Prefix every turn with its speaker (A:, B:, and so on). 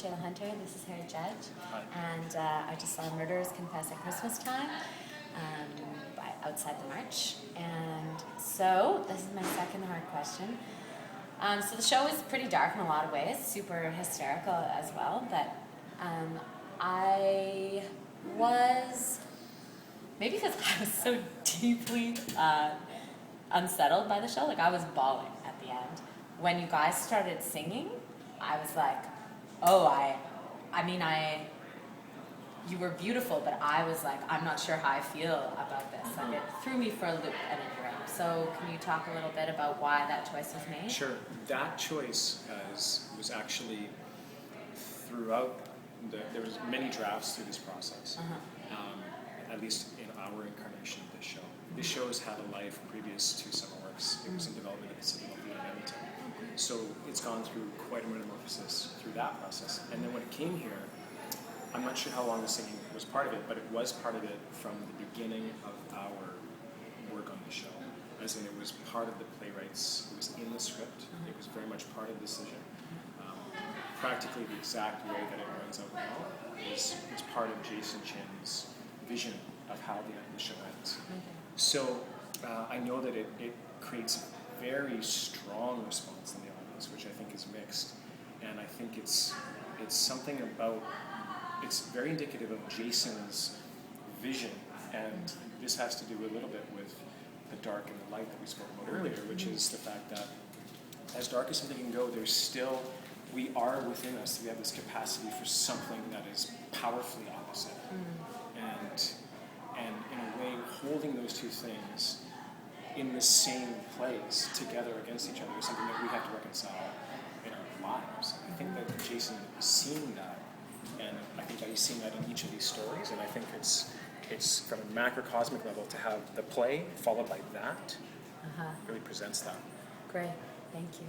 A: Shayla Hunter. This is her judge.
B: Hi.
A: And I just saw Murderers Confess at Christmas Time outside the march. And so this is my second hard question. So the show is pretty dark in a lot of ways, super hysterical as well, but I was, maybe because I was so deeply unsettled by the show, like I was bawling at the end. When you guys started singing, I was like, you were beautiful, but I was like, I'm not sure how I feel about this. Like it threw me for a loop at any rate. So can you talk a little bit about why that choice was made?
B: Sure. That choice was actually throughout, there was many drafts through this process, at least in our incarnation of this show. This show has had a life previous to Summerworks. It was in development at the City of Edmonton. So it's gone through quite a metamorphosis through that process. And then when it came here, I'm not sure how long the singing was part of it, but it was part of it from the beginning of our work on the show. As in, it was part of the playwrights, it was in the script, it was very much part of the decision. Practically the exact way that it runs out now is part of Jason Chin's vision of how the show ends. So I know that it creates a very strong response in the audience, which I think is mixed, and I think it's something about, it's very indicative of Jason's vision, and this has to do a little bit with the dark and the light that we spoke about earlier, which is the fact that as dark as something can go, there's still, we are within us, we have this capacity for something that is powerfully opposite. And in a way, holding those two things in the same place together against each other is something that we have to reconcile in our lives. I think that Jason is seeing that, and I think that he's seeing that in each of these stories, and I think it's from a macrocosmic level to have the play followed by that really presents that.
A: Great, thank you.